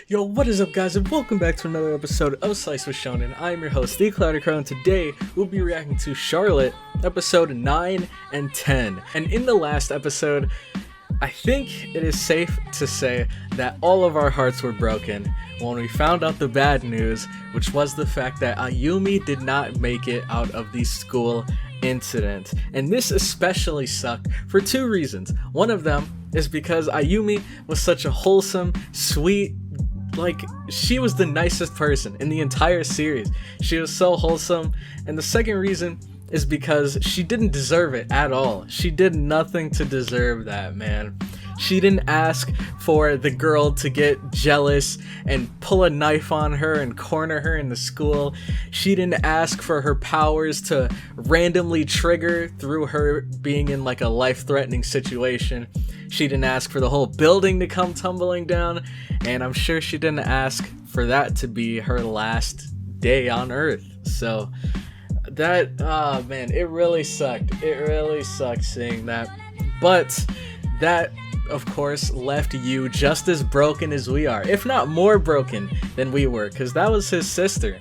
Yo, what is up guys, and welcome back to another episode of Slice with Shonen. I am your host, The Cloudy Crow, and today we'll be reacting to Charlotte, episode 9 and 10. And in the last episode, I think it is safe to say that all of our hearts were broken when we found out the bad news, which was the fact that Ayumi did not make it out of the school incident. And this especially sucked for two reasons. One of them is because Ayumi was such a wholesome, sweet, she was the nicest person in the entire series. She was so wholesome. And the second reason is because she didn't deserve it at all. She did nothing to deserve that, man. She didn't ask for the girl to get jealous and pull a knife on her and corner her in the school. She didn't ask for her powers to randomly trigger through her being in like a life-threatening situation. She didn't ask for the whole building to come tumbling down, and I'm sure she didn't ask for that to be her last day on Earth. So that, man, it really sucked. It really sucked seeing that. But that, of course, left you just as broken as we are, if not more broken than we were, because that was his sister.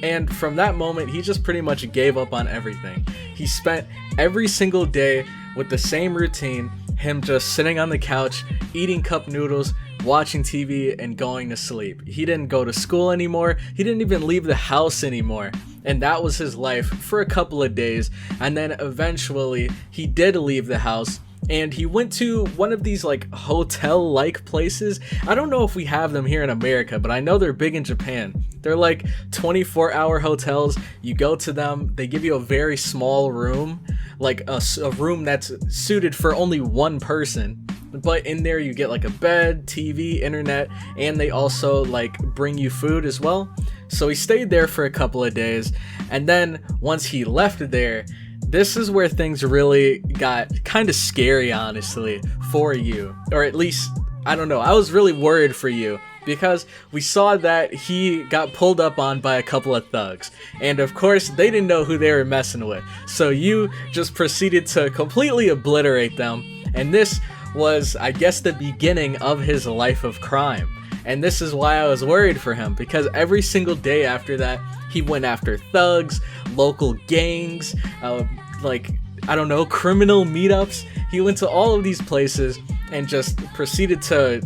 And from that moment, he just pretty much gave up on everything. He spent every single day with the same routine, him just sitting on the couch, eating cup noodles, watching TV, and going to sleep. He didn't go to school anymore. He didn't even leave the house anymore. And that was his life for a couple of days. And then eventually, he did leave the house. And he went to one of these like hotel-like places. I don't know if we have them here in America, but I know they're big in Japan. They're like 24-hour hotels. You go to them, they give you a very small room, like a room that's suited for only one person. But in there you get like a bed, TV, internet, and they also like bring you food as well. So he stayed there for a couple of days, and then once he left there, this is where things really got kind of scary, honestly, for you. Or at least, I don't know, I was really worried for you, because we saw that he got pulled up on by a couple of thugs. And of course, they didn't know who they were messing with. So you just proceeded to completely obliterate them. And this was, I guess, the beginning of his life of crime. And this is why I was worried for him, because every single day after that, he went after thugs, local gangs, I don't know, criminal meetups. He went to all of these places and just proceeded to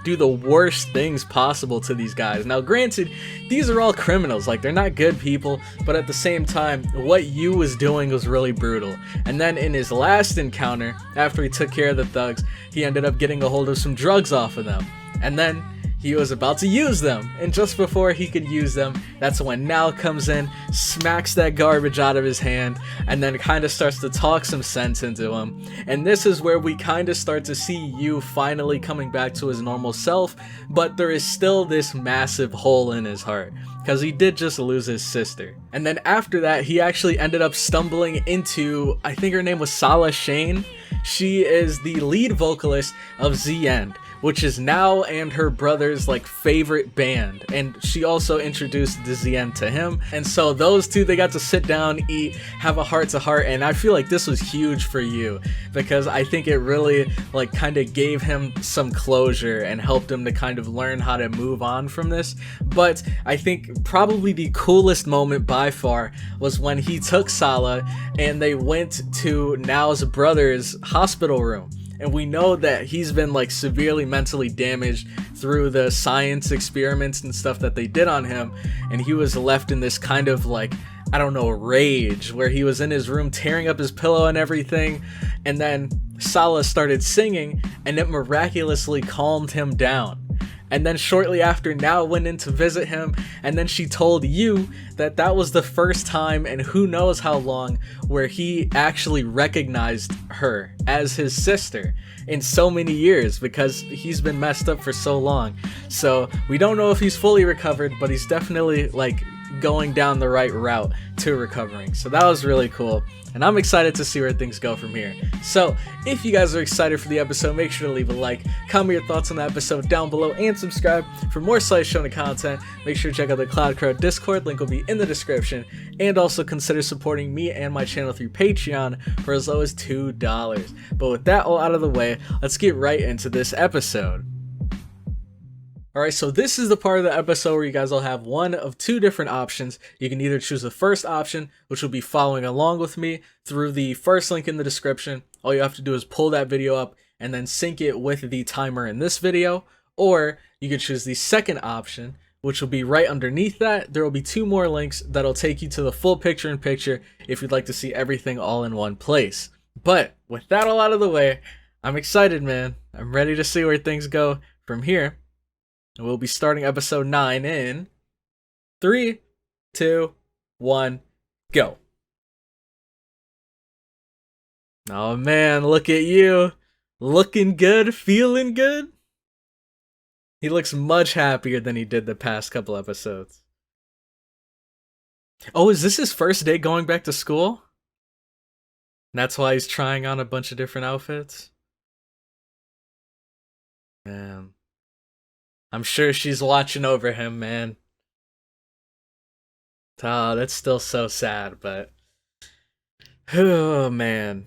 do the worst things possible to these guys. Now granted, these are all criminals, they're not good people, but at the same time, what Yu was doing was really brutal. And then in his last encounter, after he took care of the thugs, he ended up getting a hold of some drugs off of them. And then he was about to use them, and just before he could use them, that's when Nyaa comes in, smacks that garbage out of his hand, and then kind of starts to talk some sense into him. And this is where we kind of start to see Yu finally coming back to his normal self, but there is still this massive hole in his heart, because he did just lose his sister. And then after that, he actually ended up stumbling into, I think her name was Sala Shane. She is the lead vocalist of Z End, which is Nyaa and her brother's favorite band, and she also introduced the ZN to him. And so those two, they got to sit down, eat, have a heart-to-heart, and I feel like this was huge for you, because I think it really kind of gave him some closure and helped him to kind of learn how to move on from this. But I think probably the coolest moment by far was when he took Sala and they went to Nya's brother's hospital room. And we know that he's been severely mentally damaged through the science experiments and stuff that they did on him. And he was left in this kind of I don't know, rage, where he was in his room tearing up his pillow and everything. And then Sala started singing, and it miraculously calmed him down. And then shortly after, Nyaa went in to visit him, and then she told Yu that that was the first time in who knows how long where he actually recognized her as his sister in so many years, because he's been messed up for so long. So we don't know if he's fully recovered, but he's definitely going down the right route to recovering. So that was really cool, and I'm excited to see where things go from here. So if you guys are excited for the episode, make sure to leave a like, comment your thoughts on the episode down below, and subscribe for more Slice Shonen content. Make sure to check out the Cloud Crow Discord, link will be in the description, and also consider supporting me and my channel through Patreon for as low as $2. But with that all out of the way, let's get right into this episode. Alright, so this is the part of the episode where you guys will have one of two different options. You can either choose the first option, which will be following along with me through the first link in the description. All you have to do is pull that video up and then sync it with the timer in this video. Or you can choose the second option, which will be right underneath that. There will be two more links that'll take you to the full picture-in-picture if you'd like to see everything all in one place. But with that all out of the way, I'm excited, man. I'm ready to see where things go from here. And we'll be starting episode 9 in 3, 2, 1, go. Oh man, look at you. Looking good, feeling good. He looks much happier than he did the past couple episodes. Oh, is this his first day going back to school? That's why he's trying on a bunch of different outfits? Man. I'm sure she's watching over him, man. Oh, that's still so sad, but... Oh, man.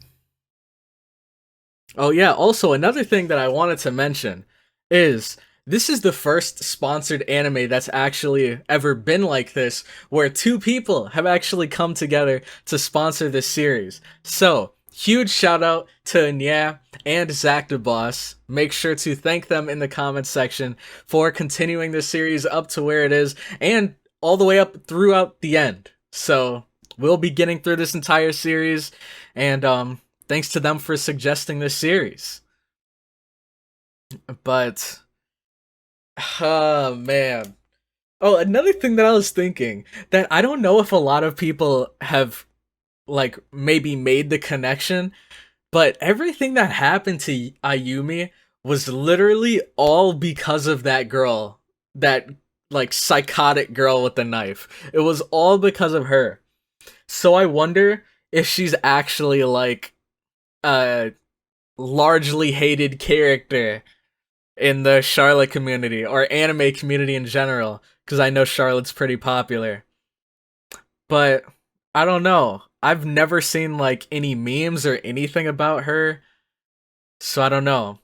Oh, yeah, also, another thing that I wanted to mention is... This is the first sponsored anime that's actually ever been like this, where two people have actually come together to sponsor this series. So, huge shout out to Nyaa and Zach the Boss. Make sure to thank them in the comments section for continuing this series up to where it is and all the way up throughout the end. So, we'll be getting through this entire series, and thanks to them for suggesting this series. But... oh, man. Oh, another thing that I was thinking, that I don't know if a lot of people have, like, maybe made the connection, but everything that happened to Ayumi was literally all because of that girl. That, like, psychotic girl with the knife. It was all because of her. So I wonder if she's actually, like, a largely hated character in the Charlotte community, or anime community in general, because I know Charlotte's pretty popular. But, I don't know. I've never seen, like, any memes or anything about her, so I don't know.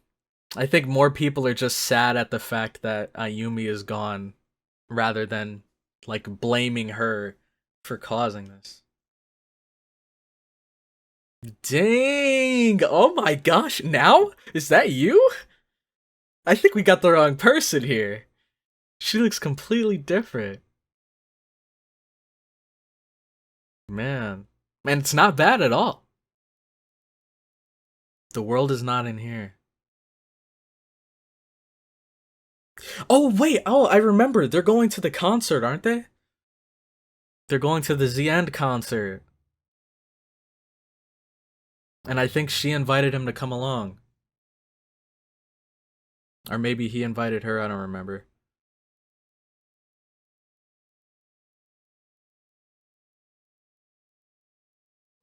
I think more people are just sad at the fact that Ayumi is gone, rather than, like, blaming her for causing this. Dang! Oh my gosh, now? Is that you? I think we got the wrong person here. She looks completely different. Man. Man, it's not bad at all. The world is not in here. Oh, wait. Oh, I remember. They're going to the concert, aren't they? They're going to the Z End concert. And I think she invited him to come along. Or maybe he invited her, I don't remember.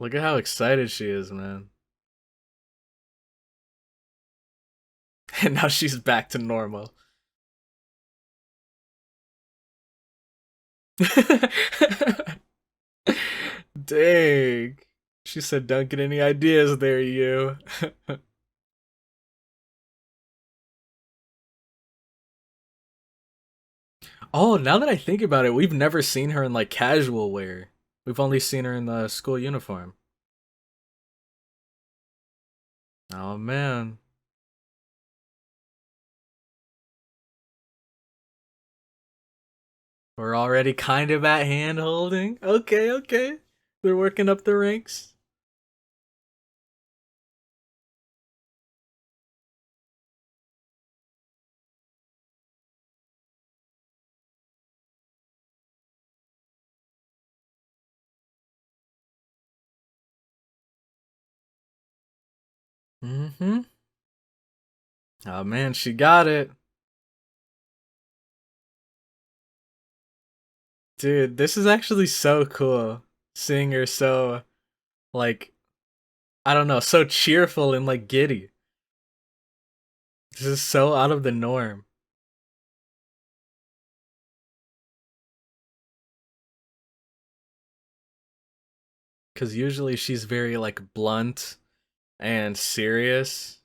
Look at how excited she is, man. And now she's back to normal. Dang. She said, don't get any ideas there, you. Oh, now that I think about it, we've never seen her in, like, casual wear. We've only seen her in the school uniform. Oh, man. We're already kind of at hand holding. Okay, okay. They're working up the ranks. Mm-hmm. Oh, man, she got it. Dude, this is actually so cool. Seeing her so, like, I don't know, so cheerful and, like, giddy. This is so out of the norm. Because usually she's very, like, blunt and serious.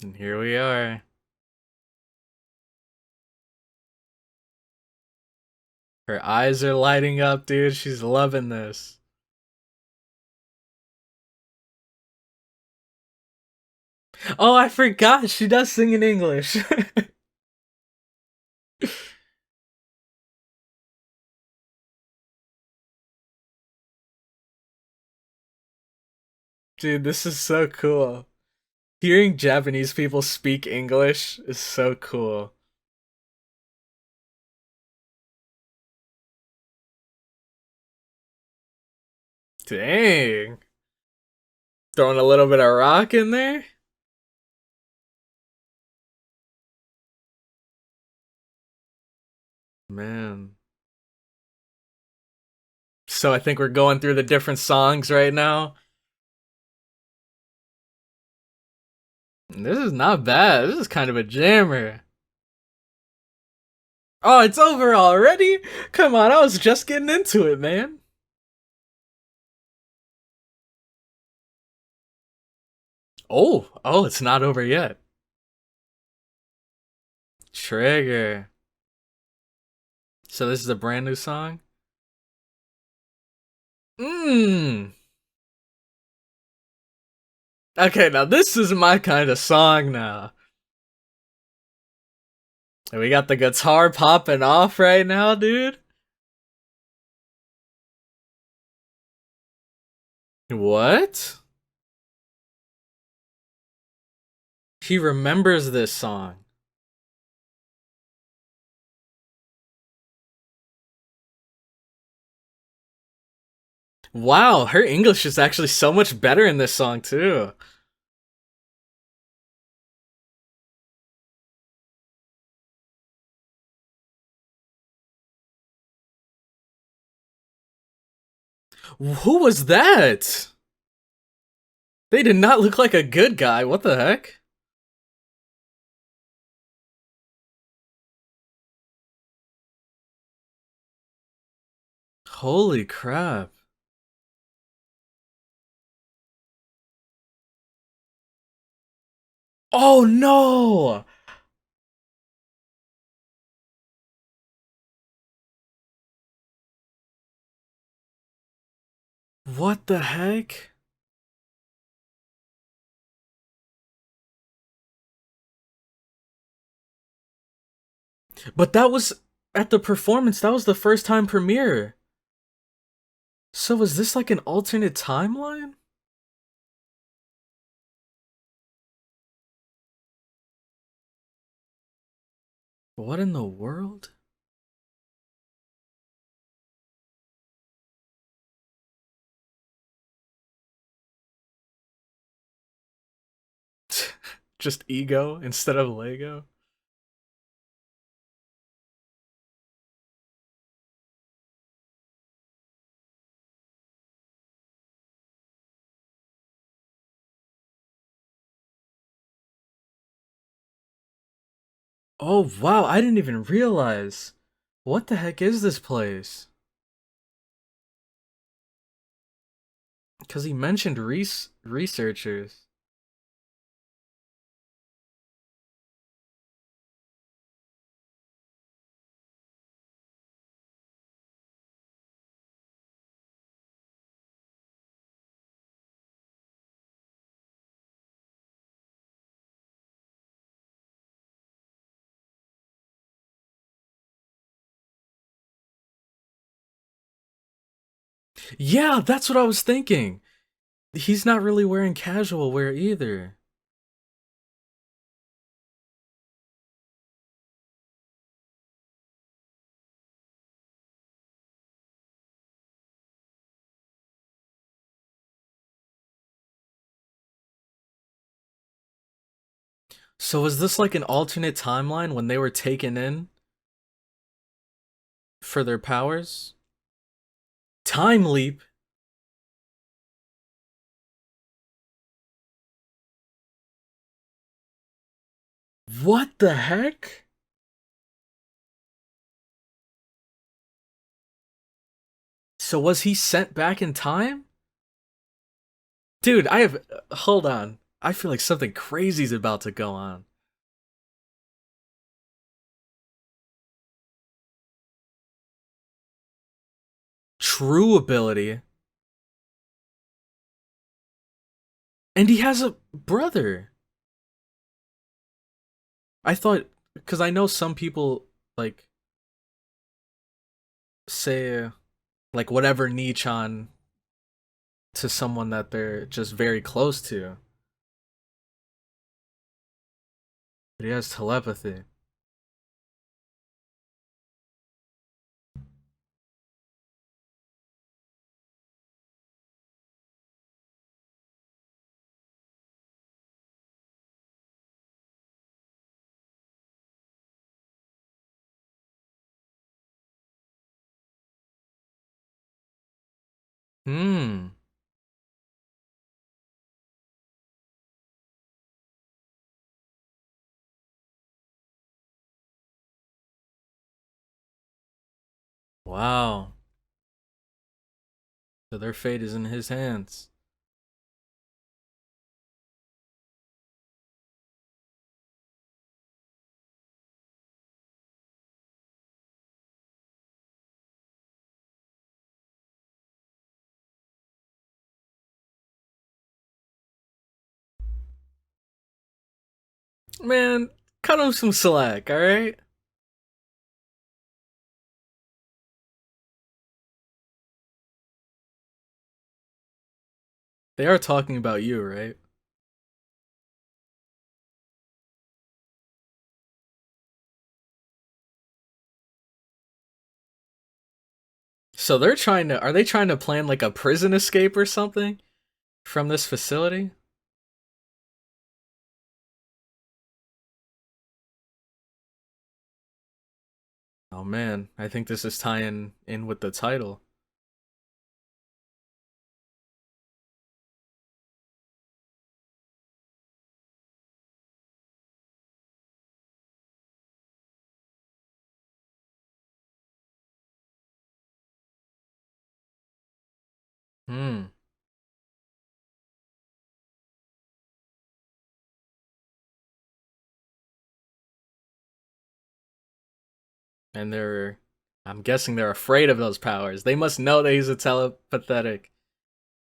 And here we are. Her eyes are lighting up, dude. She's loving this. Oh, I forgot. She does sing in English. Dude, this is so cool. Hearing Japanese people speak English is so cool. Dang. Throwing a little bit of rock in there? Man. So I think we're going through the different songs right now. This is not bad. This is kind of a jammer. Oh, it's over already? Come on, I was just getting into it, man. Oh, it's not over yet. Trigger. So this is a brand new song? Mmm. Okay, now this is my kind of song now. We got the guitar popping off right now, dude. What? He remembers this song. Wow, her English is actually so much better in this song, too. Who was that? They did not look like a good guy. What the heck? Holy crap. Oh no! What the heck? But that was at the performance. That was the first time premiere. So was this like an alternate timeline? What in the world? Just ego instead of Lego? Oh wow, I didn't even realize. What the heck is this place? Because he mentioned researchers. Yeah, that's what I was thinking. He's not really wearing casual wear either. So is this like an alternate timeline when they were taken in for their powers? Time leap? What the heck? So was he sent back in time? Dude, I have... Hold on. I feel like something crazy's about to go on. True ability. And he has a brother. I thought, because I know some people, like, say, like, whatever Nichan to someone that they're just very close to. But he has telepathy. Hmm. Wow. So their fate is in his hands. Man, cut him some slack, alright? They are talking about you, right? So they're trying to, are they trying to plan like a prison escape or something from this facility? Oh man, I think this is tying in with the title. Hmm. And they're, I'm guessing they're afraid of those powers. They must know that he's a telepathetic.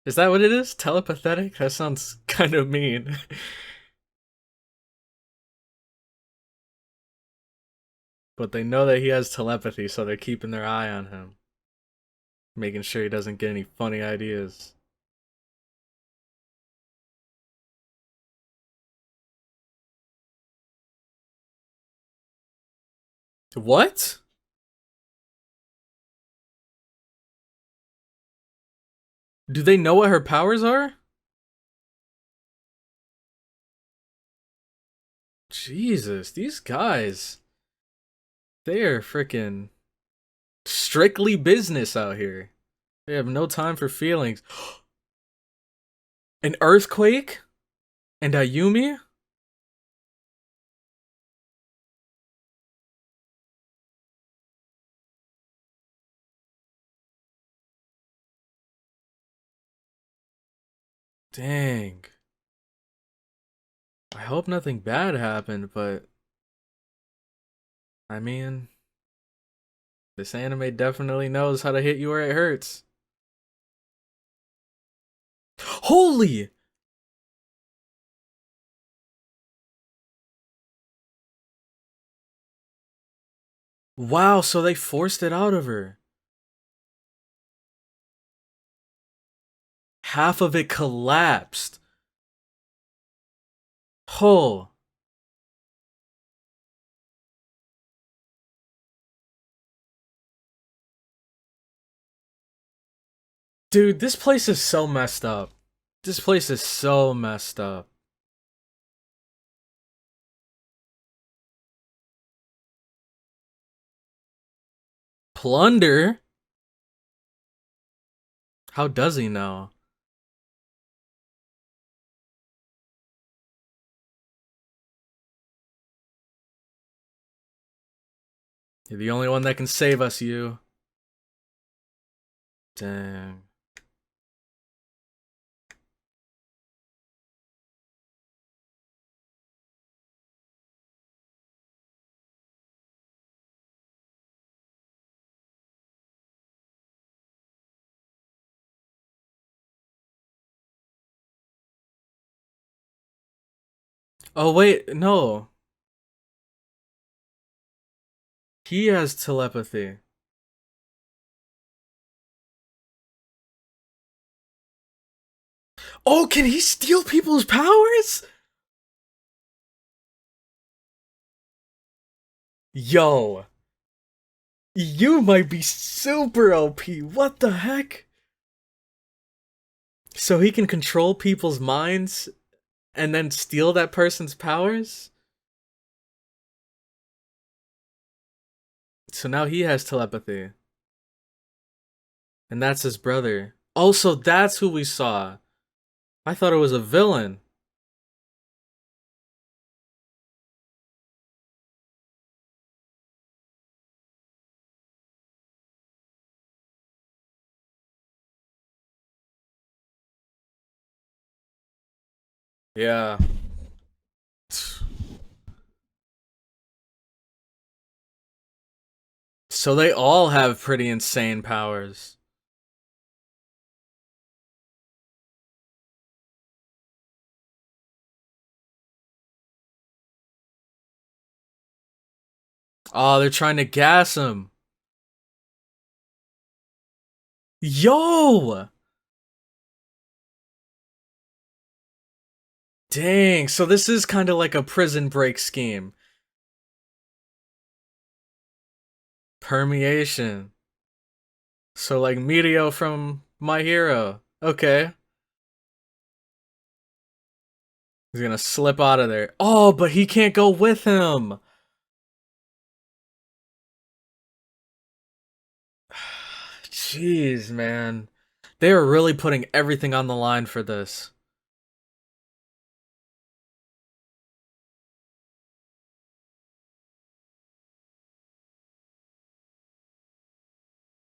Is that what it is? Telepathetic? That sounds kind of mean. But they know that he has telepathy, so they're keeping their eye on him, making sure he doesn't get any funny ideas. What? Do they know what her powers are? Jesus, these guys. They are freaking strictly business out here. They have no time for feelings. An earthquake? And Ayumi? Dang. I hope nothing bad happened, but I mean, this anime definitely knows how to hit you where it hurts. Holy! Wow, so they forced it out of her. Half of it collapsed. Oh. Dude, this place is so messed up. This place is so messed up. Plunder? How does he know? You're the only one that can save us, you. Dang. Oh wait, no. He has telepathy. Oh, can he steal people's powers? Yo. You might be super OP. What the heck? So he can control people's minds and then steal that person's powers? So now he has telepathy. And that's his brother. Oh, so that's who we saw. I thought it was a villain. Yeah. So they all have pretty insane powers. Oh, they're trying to gas him. Yo! Dang, so this is kind of like a prison break scheme. Permeation. So like Meteor from My Hero. Okay. He's gonna slip out of there. Oh, but he can't go with him. Jeez, man. They are really putting everything on the line for this.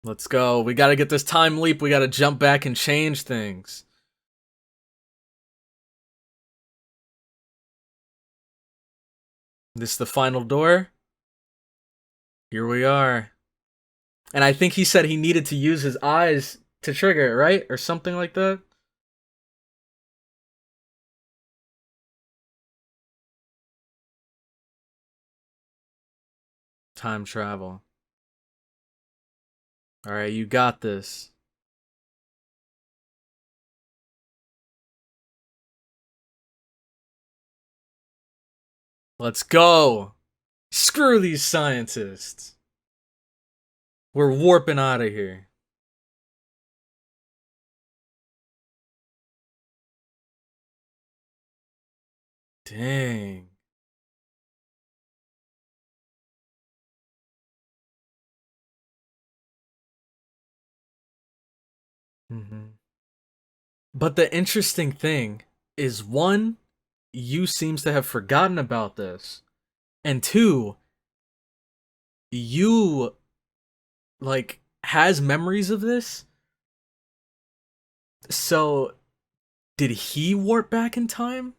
Let's go. We gotta get this time leap. We gotta jump back and change things. This is the final door. Here we are. And I think he said he needed to use his eyes to trigger it, right? Or something like that. Time travel. Alright, you got this. Let's go! Screw these scientists! We're warping out of here. Dang. But the interesting thing is, one, you seems to have forgotten about this. And two, you like has memories of this. So did he warp back in time?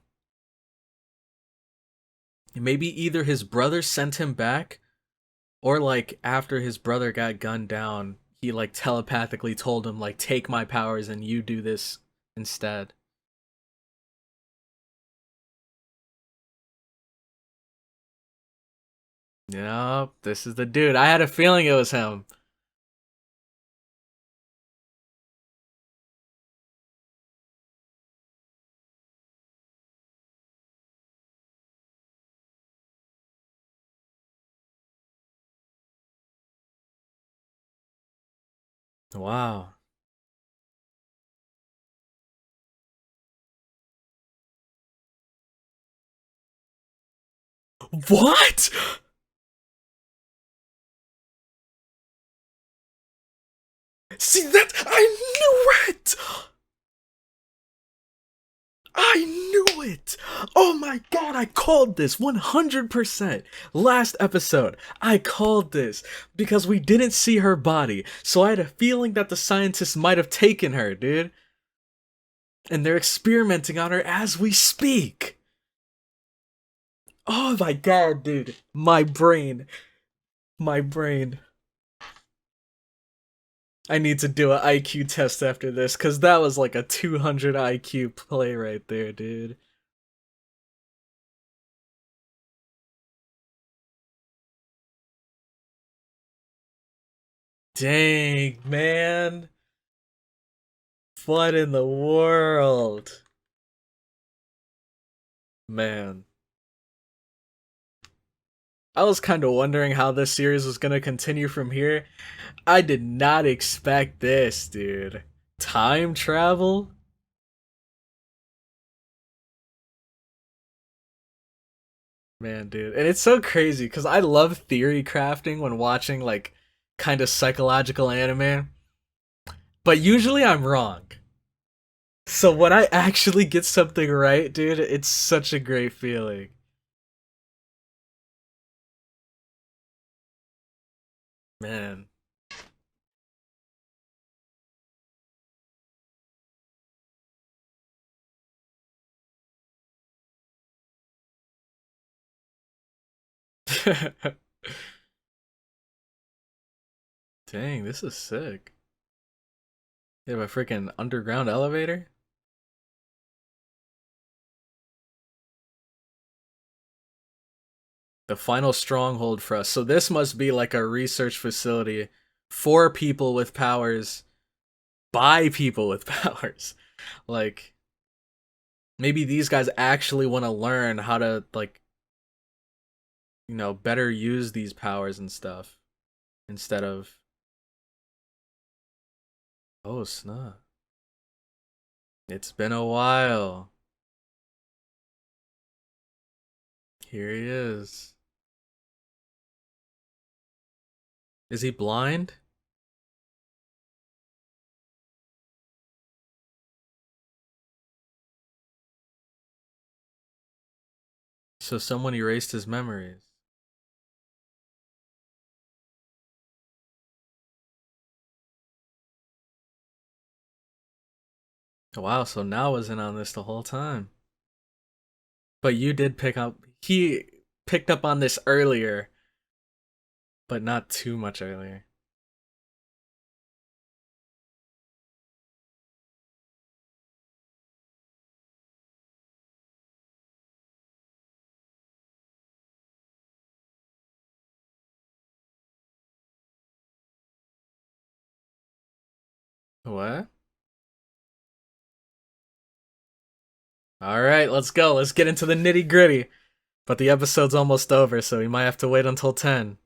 Maybe either his brother sent him back, or like after his brother got gunned down, he like telepathically told him like, take my powers and you do this instead. Yep, this is the dude. I had a feeling it was him. Wow. What? See that? I knew it! I knew it! Oh my god, I called this 100%. Last episode, I called this because we didn't see her body, so I had a feeling that the scientists might have taken her, dude. And they're experimenting on her as we speak. Oh my god, dude. My brain. My brain. I need to do an IQ test after this, because that was like a 200 IQ play right there, dude. Dang, man. What in the world? Man. I was kind of wondering how this series was going to continue from here. I did not expect this, dude. Time travel? Man, dude. And it's so crazy because I love theory crafting when watching, like, kind of psychological anime. But usually I'm wrong. So when I actually get something right, dude, it's such a great feeling. Man. Dang, this is sick. They have a freaking underground elevator? The final stronghold for us. So this must be like a research facility for people with powers by people with powers. Like maybe these guys actually want to learn how to like, better use these powers and stuff instead of oh snap. It's been a while. Here he is. Is he blind? So someone erased his memories. Wow, so Nyaa was in on this the whole time. But you did pick up he picked up on this earlier, but not too much earlier. What? Alright, let's go. Let's get into the nitty gritty. But the episode's almost over, so we might have to wait until 10,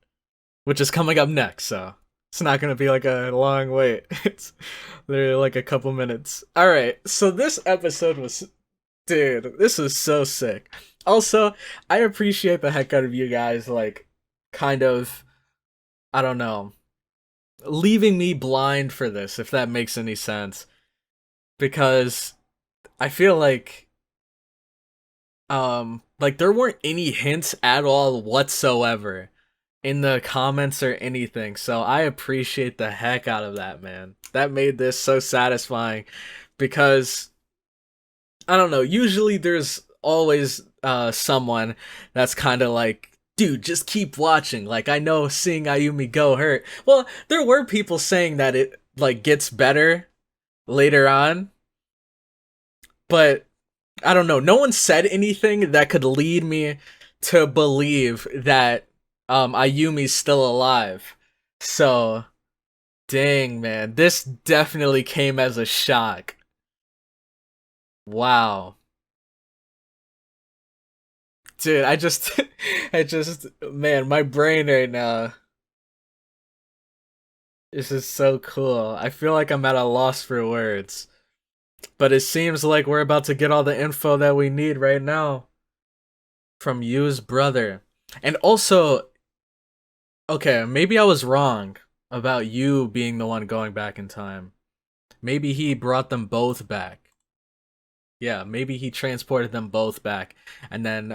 which is coming up next, so it's not gonna be like a long wait. It's literally like a couple minutes. Alright, so this episode was dude, this is so sick. Also, I appreciate the heck out of you guys, like, kind of, I don't know, leaving me blind for this, if that makes any sense. Because I feel like there weren't any hints at all whatsoever in the comments or anything. So I appreciate the heck out of that, man. That made this so satisfying because I don't know, usually there's always someone that's kind of like, dude, just keep watching. Like I know seeing Ayumi go hurt. Well, there were people saying that it like gets better later on, but I don't know. No one said anything that could lead me to believe that Ayumi's still alive. So, dang man, this definitely came as a shock. Wow. Dude, I just I just man, my brain right now this is so cool. I feel like I'm at a loss for words. But it seems like we're about to get all the info that we need right now from Yu's brother. And also, okay, maybe I was wrong about you being the one going back in time. Maybe he brought them both back. Yeah, maybe he transported them both back. And then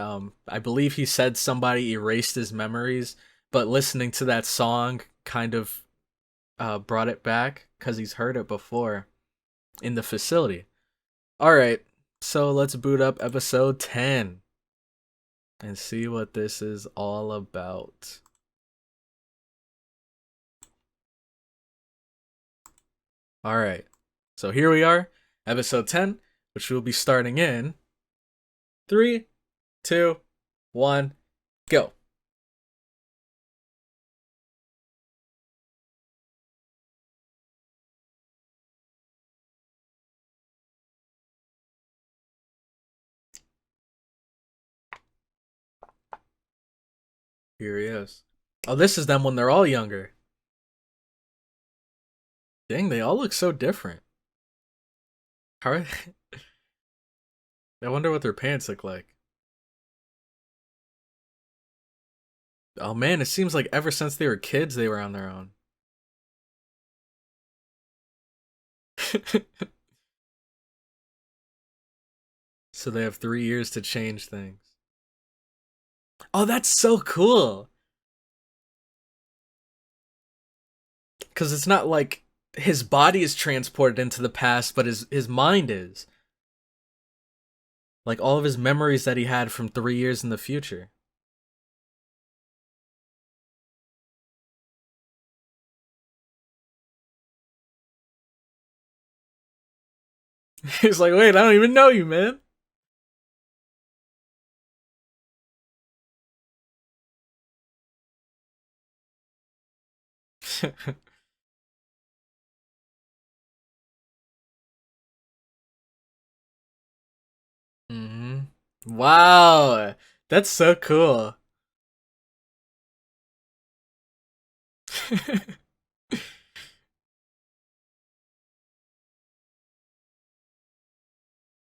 I believe he said somebody erased his memories, but listening to that song kind of brought it back because he's heard it before in the facility. Alright, so let's boot up episode 10 and see what this is all about. Alright, so here we are, episode 10, which will be starting in 3, 2, 1, go. Here he is. Oh, this is them when they're all younger. Dang, they all look so different. How are they? I wonder what their parents look like. Oh man, it seems like ever since they were kids, they were on their own. So they have 3 years to change things. Oh, that's so cool. Because it's not like his body is transported into the past, but his mind is. Like all of his memories that he had from 3 years in the future. He's like, wait, I don't even know you, man. hmm Wow, that's so cool.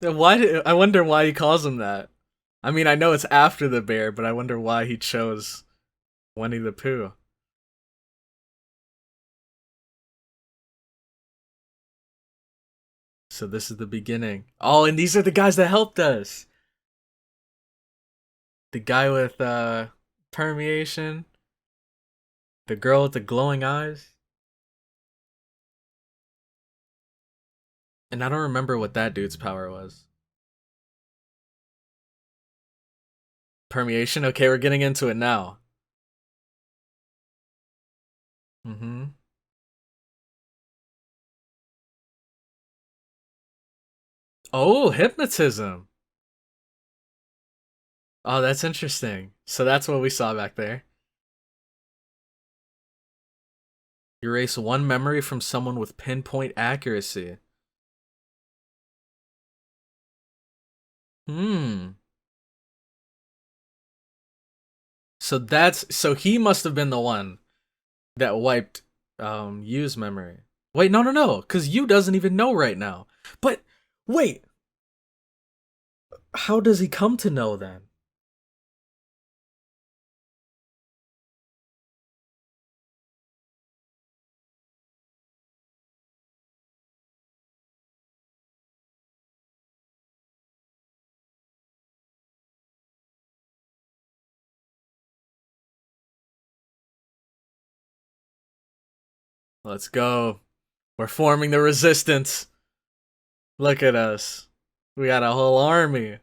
I wonder why he calls him that. I mean, I know it's after the bear, but I wonder why he chose Winnie the Pooh. So this is the beginning. Oh, and these are the guys that helped us. The guy with permeation, the girl with the glowing eyes. And I don't remember what that dude's power was. Permeation? Okay, we're getting into it now. Mm-hmm. Oh, hypnotism. Oh, that's interesting. So that's what we saw back there. Erase one memory from someone with pinpoint accuracy. Hmm. So he must have been the one that wiped Yu's memory. Wait, no, because Yu doesn't even know right now. But wait, how does he come to know then? Let's go. We're forming the resistance. Look at us. We got a whole army.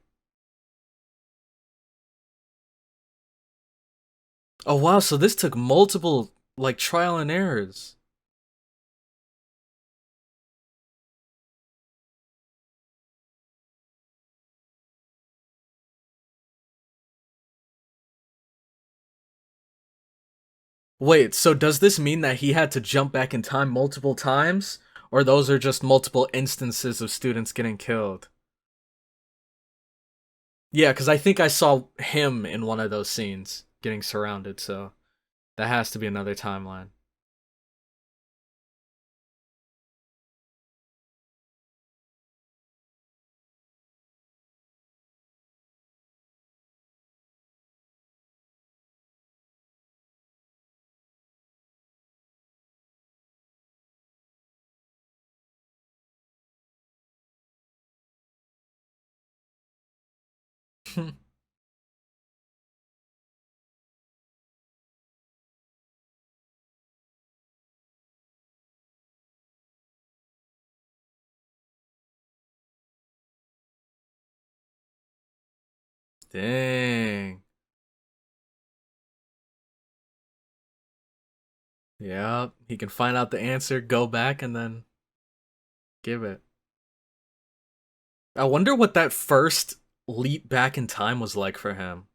Oh wow, so this took multiple like trial and errors. Wait, so does this mean that he had to jump back in time multiple times? Or those are just multiple instances of students getting killed? Yeah, because I think I saw him in one of those scenes getting surrounded, so that has to be another timeline. Dang. Yeah, he can find out the answer, go back, and then give it. I wonder what that first leap back in time was like for him.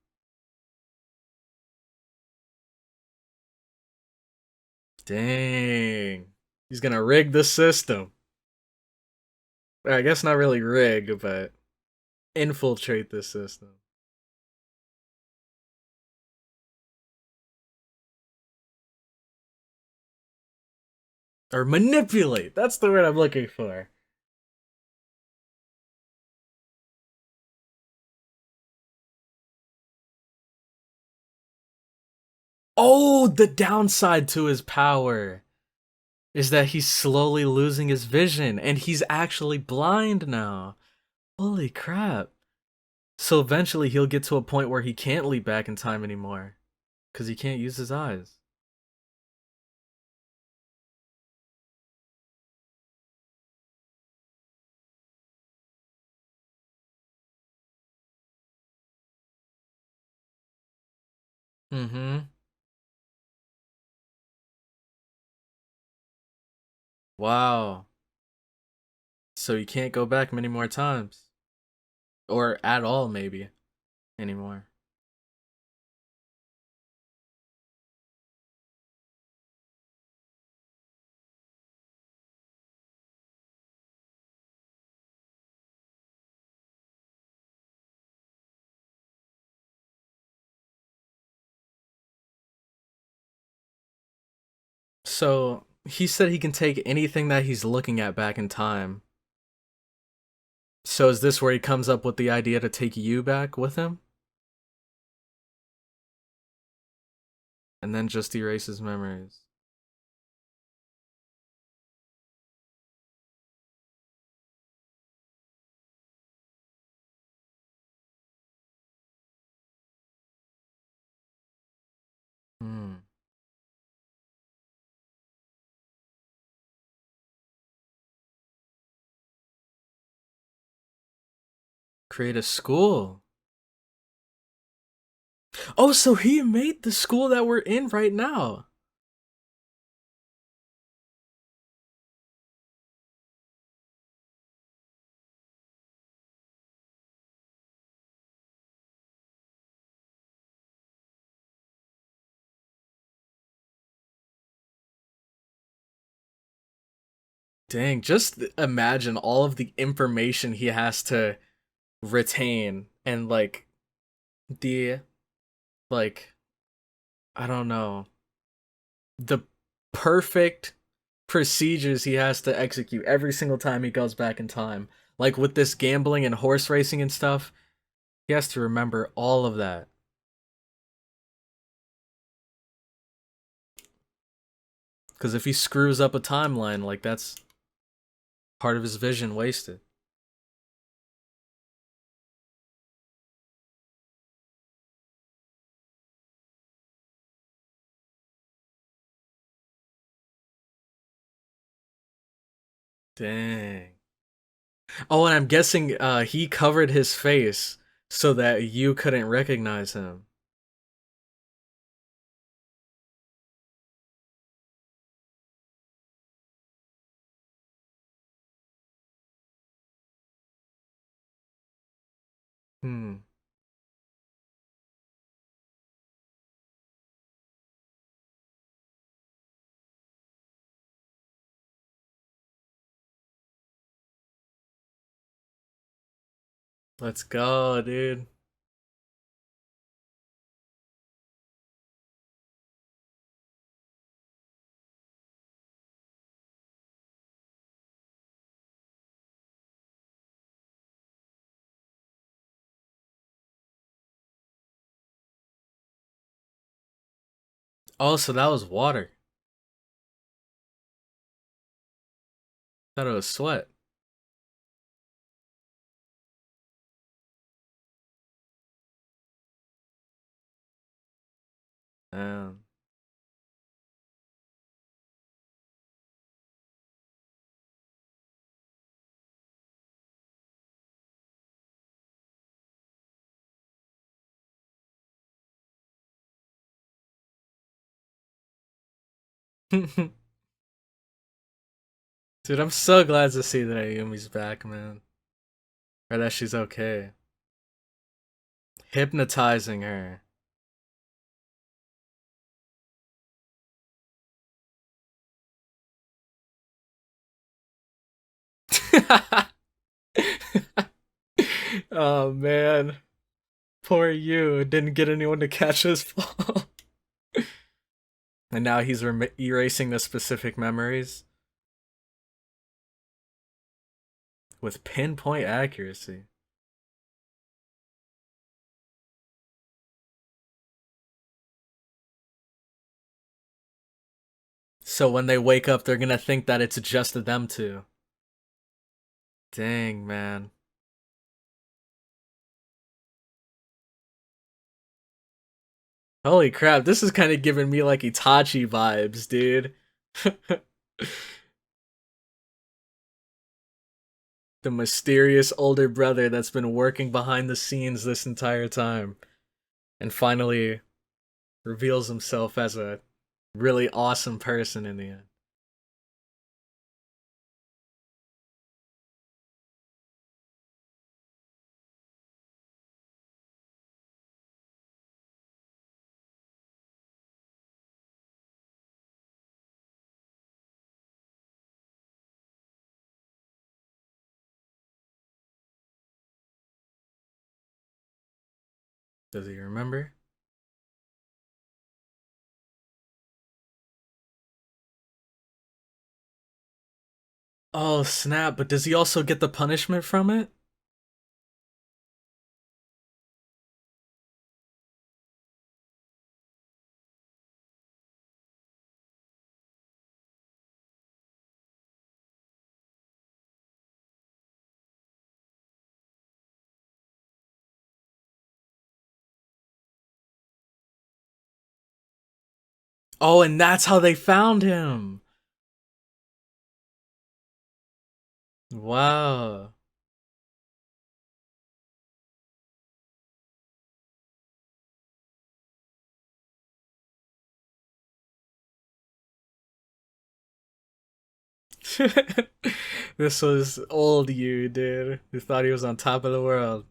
Dang. He's gonna rig the system. I guess not really rig, but infiltrate the system. Or manipulate. That's the word I'm looking for. Oh, the downside to his power is that he's slowly losing his vision and he's actually blind now. Holy crap. So eventually he'll get to a point where he can't leap back in time anymore because he can't use his eyes. Mm-hmm. Wow. So you can't go back many more times. Or at all, maybe, anymore. So he said he can take anything that he's looking at back in time. So is this where he comes up with the idea to take you back with him? And then just erase his memories. Hmm. Create a school. Oh, so he made the school that we're in right now. Dang, just imagine all of the information he has to retain and the like I don't know, the perfect procedures he has to execute every single time he goes back in time. Like with this gambling and horse racing and stuff, he has to remember all of that. Because if he screws up a timeline, like that's part of his vision wasted. Dang. Oh, and I'm guessing he covered his face so that you couldn't recognize him. Hmm. Let's go, dude. Oh, so that was water. Thought it was sweat. Damn. Dude, I'm so glad to see that Ayumi's back, man. Or that she's okay. Hypnotizing her. Oh man. Poor you. Didn't get anyone to catch his fall. And now he's erasing the specific memories. with pinpoint accuracy. So when they wake up, they're gonna think that it's just them two. Dang, man. Holy crap, this is kind of giving me like Itachi vibes, dude. The mysterious older brother that's been working behind the scenes this entire time and finally reveals himself as a really awesome person in the end. Does he remember? Oh, snap, but does he also get the punishment from it? Oh, and that's how they found him. Wow. This was old you, dude. Who thought he was on top of the world.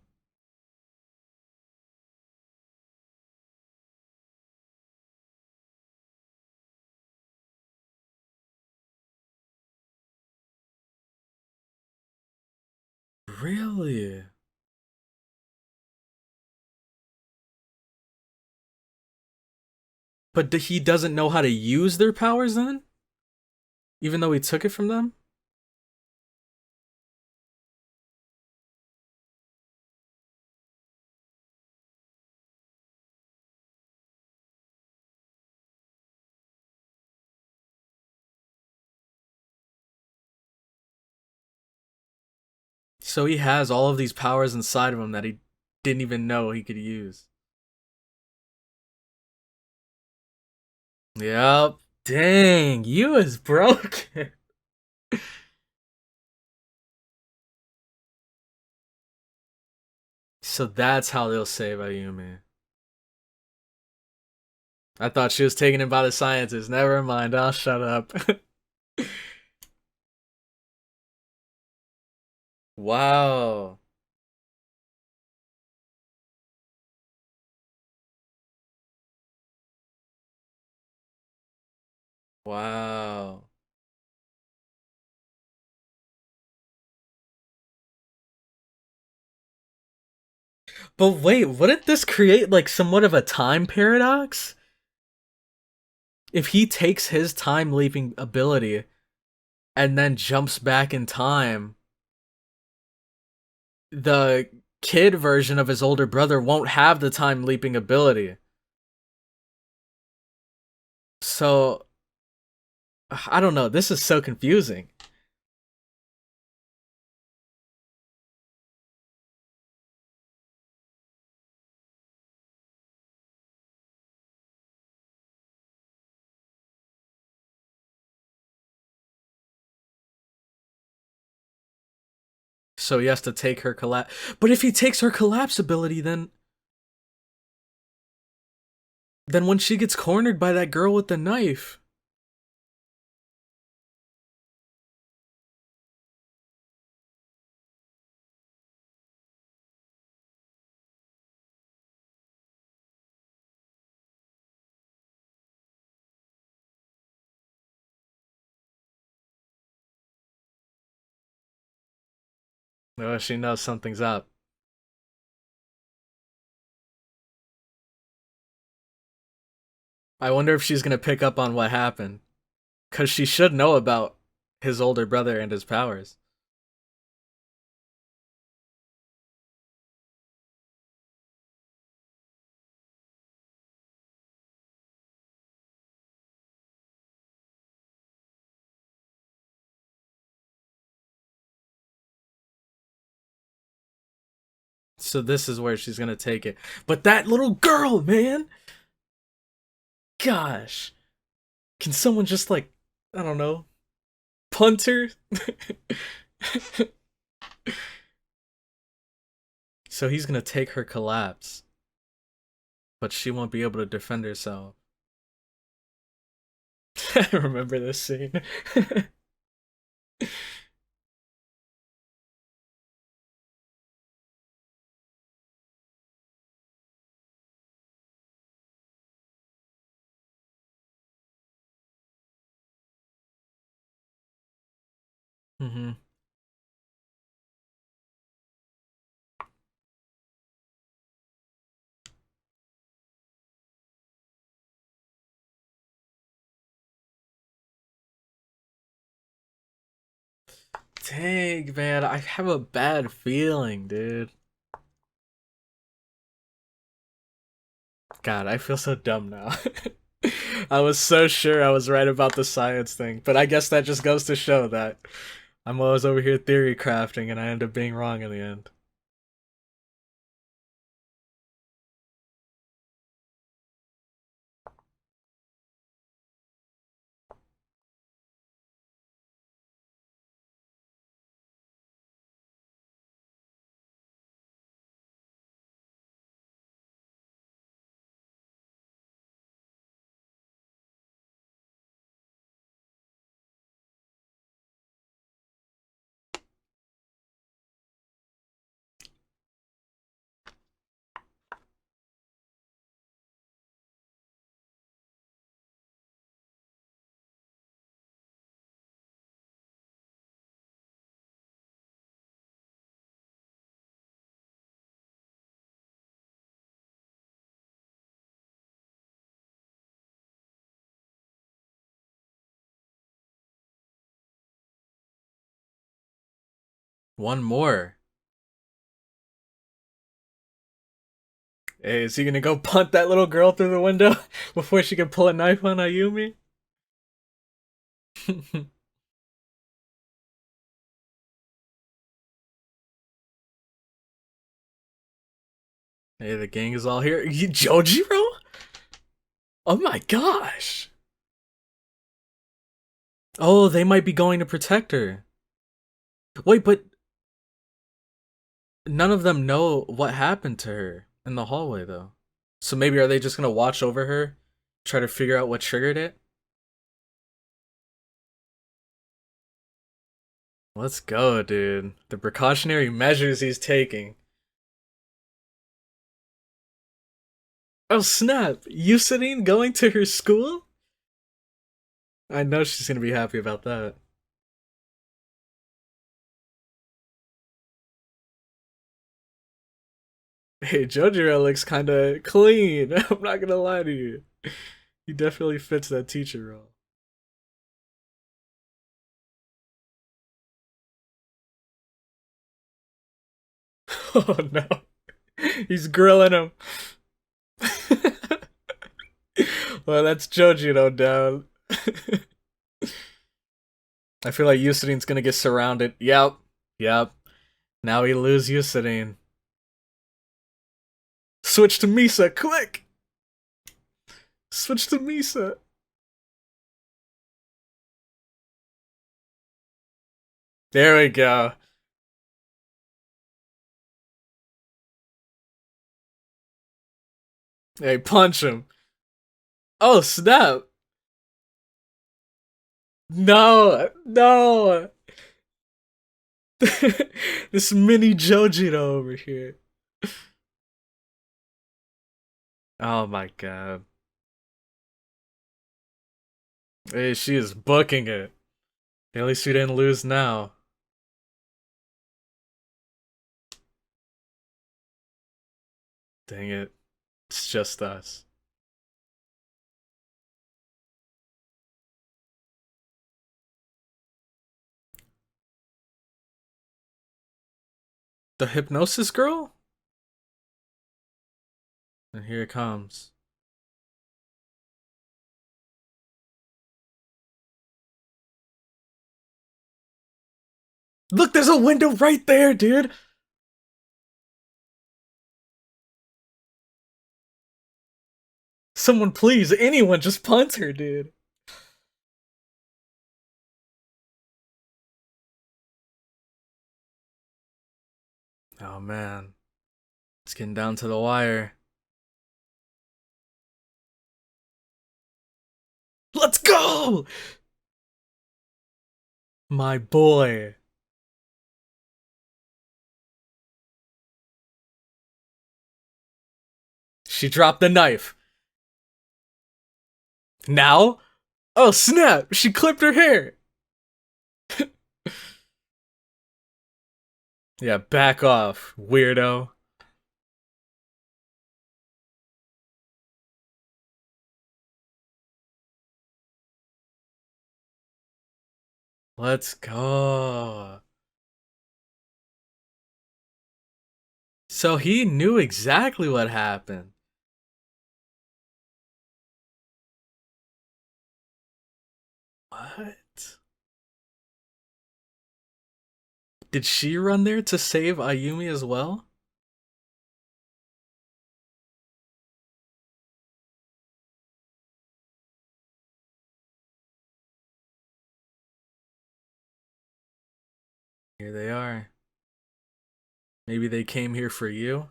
Really? But he doesn't know how to use their powers then? Even though he took it from them? So he has all of these powers inside of him that he didn't even know he could use. Yep. Dang, you is broken. So that's how they'll save Ayumi. I thought she was taken in by the scientists. Never mind, I'll shut up. Wow. Wow. But wait, wouldn't this create like somewhat of a time paradox? If he takes his time leaping ability and then jumps back in time, the kid version of his older brother won't have the time leaping ability. So, I don't know. This is so confusing. So he has to take her collapse. But if he takes her collapse ability, then when she gets cornered by that girl with the knife, oh, she knows something's up. I wonder if she's gonna pick up on what happened, cause she should know about his older brother and his powers. So this is where she's gonna take it. But that little girl, man! Gosh. Can someone just, like, I don't know, punt her? So he's gonna take her collapse. But she won't be able to defend herself. I remember this scene. Mm-hmm. Dang, man, I have a bad feeling, dude. God, I feel so dumb now. I was so sure I was right about the science thing, but I guess that just goes to show that I'm always over here theory crafting and I end up being wrong in the end. One more. Hey, is he gonna go punt that little girl through the window before she can pull a knife on Ayumi? Hey, the gang is all here. Jojiro? Oh my gosh. Oh, they might be going to protect her. Wait, but none of them know what happened to her in the hallway, though. So maybe are they just gonna watch over her, try to figure out what triggered it? Let's go, dude. The precautionary measures he's taking. Oh snap! Yusadine going to her school? I know she's gonna be happy about that. Hey, Jojiro looks kinda clean. I'm not gonna lie to you. He definitely fits that teacher role. Oh no. He's grilling him. Well, that's Jojiro down. I feel like Usadine's gonna get surrounded. Yep. Yep. Now we lose Usadine. Switch to Misa, quick! Switch to Misa. There we go. Hey, punch him. Oh, snap. No, no. This mini Jojiro over here. Oh my god. Hey, she is booking it. At least we didn't lose now. Dang it. It's just us. The hypnosis girl? And here it comes. Look, there's a window right there, dude! Someone please, anyone, just punt her, dude. Oh man. It's getting down to the wire. Let's go! My boy. She dropped the knife. Now? Oh snap! She clipped her hair! Yeah, back off, weirdo. Let's go. So he knew exactly what happened. What? Did she run there to save Ayumi as well? Here they are. Maybe they came here for you?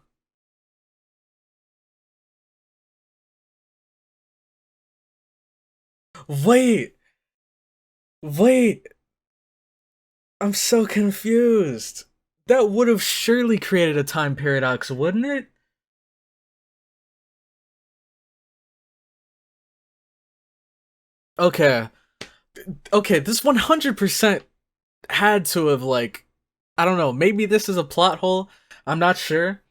Wait! Wait! I'm so confused. That would have surely created a time paradox, wouldn't it? Okay. Okay, this 100% had to have, like, I don't know, maybe this is a plot hole. I'm not sure.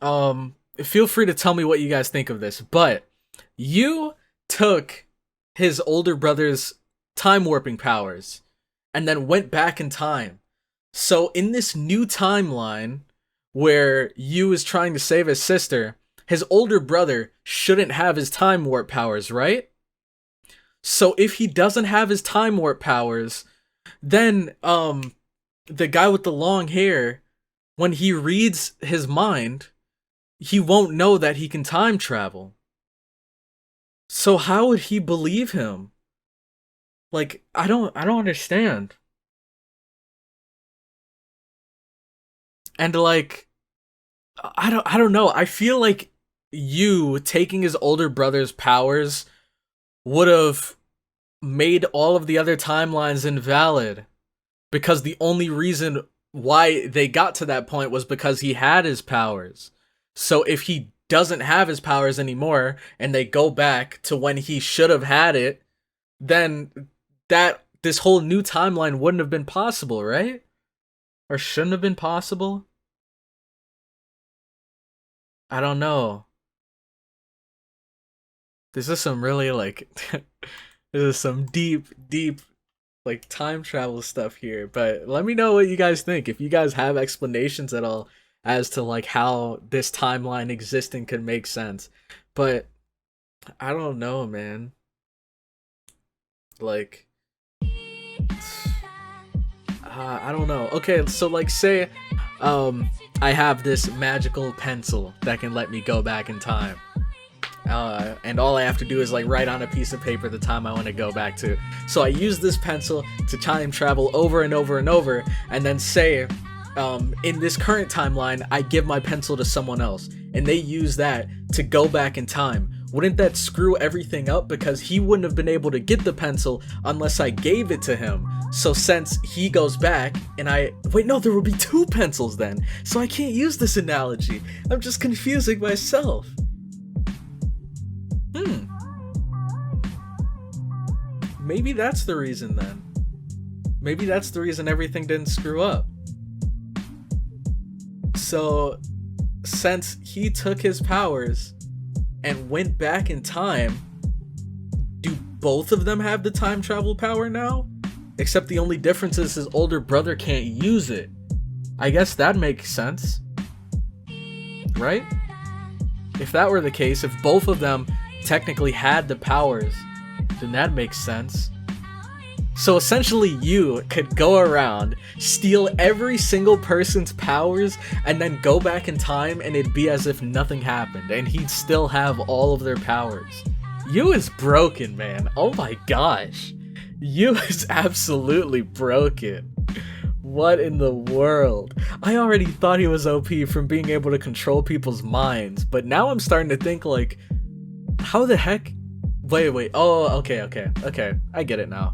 Feel free to tell me what you guys think of this, but you took his older brother's time warping powers and then went back in time. So in this new timeline where Yu is trying to save his sister, his older brother shouldn't have his time warp powers, right? So if he doesn't have his time warp powers, then the guy with the long hair, when he reads his mind, he won't know that he can time travel. So how would he believe him? Like, I don't understand. And like, I don't know. I feel like you taking his older brother's powers would have made all of the other timelines invalid, because the only reason why they got to that point was because he had his powers. So if he doesn't have his powers anymore and they go back to when he should have had it, then this whole new timeline wouldn't have been possible, right? Or shouldn't have been possible? I don't know. This is some really, like, this is some deep, like, time travel stuff here. But let me know what you guys think. If you guys have explanations at all as to, like, how this timeline existing could make sense. But I don't know, man. Like, I don't know. Okay, so, like, say I have this magical pencil that can let me go back in time. And all I have to do is, like, write on a piece of paper the time I want to go back to. So I use this pencil to time travel over and over and over, and then say, in this current timeline, I give my pencil to someone else, and they use that to go back in time. Wouldn't that screw everything up? Because he wouldn't have been able to get the pencil unless I gave it to him. So since he goes back and wait, no, there will be two pencils then. So I can't use this analogy. I'm just confusing myself. Maybe that's the reason then. Maybe that's the reason everything didn't screw up. So since he took his powers and went back in time, do both of them have the time travel power now? Except the only difference is his older brother can't use it. I guess that makes sense. Right? If that were the case, if both of them technically had the powers, then that makes sense. So essentially you could go around, steal every single person's powers, and then go back in time and it'd be as if nothing happened, and he'd still have all of their powers. You is broken, man. Oh my gosh. You is absolutely broken. What in the world? I already thought he was OP from being able to control people's minds, but now I'm starting to think like, how the heck? Wait. Oh, okay. I get it now.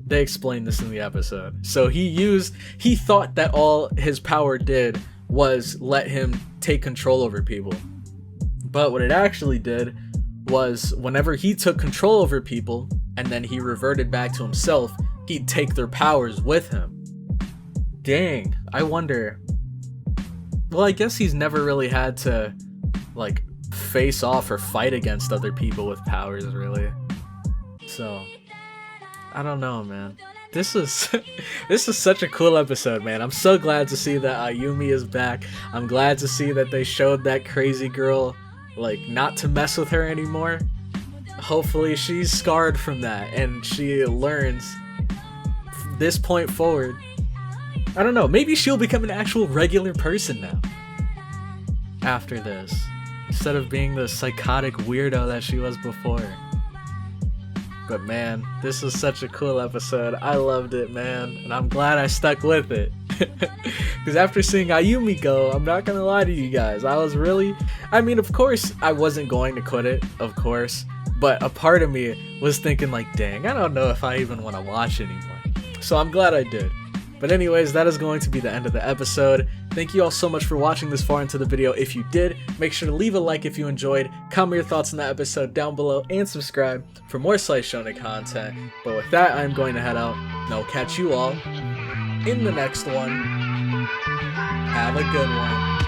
They explained this in the episode. So he thought that all his power did was let him take control over people. But what it actually did was whenever he took control over people and then he reverted back to himself, he'd take their powers with him. Dang, I wonder. Well, I guess he's never really had to like face off or fight against other people with powers, really. So I don't know, man. This is such a cool episode, man. I'm so glad to see that Ayumi is back. I'm glad to see that they showed that crazy girl like not to mess with her anymore. Hopefully she's scarred from that and she learns from this point forward. I don't know, maybe she'll become an actual regular person now after this, instead of being the psychotic weirdo that she was before. But man, this was such a cool episode. I loved it, man, and I'm glad I stuck with it. Because after seeing Ayumi go, I'm not gonna lie to you guys, I mean, of course I wasn't going to quit it, of course, but a part of me was thinking like, dang, I don't know if I even want to watch anymore. So I'm glad I did. But anyways, that is going to be the end of the episode. Thank you all so much for watching this far into the video. If you did, make sure to leave a like if you enjoyed, comment your thoughts on the episode down below, and subscribe for more Slice Shonen content. But with that, I'm going to head out, and I'll catch you all in the next one. Have a good one.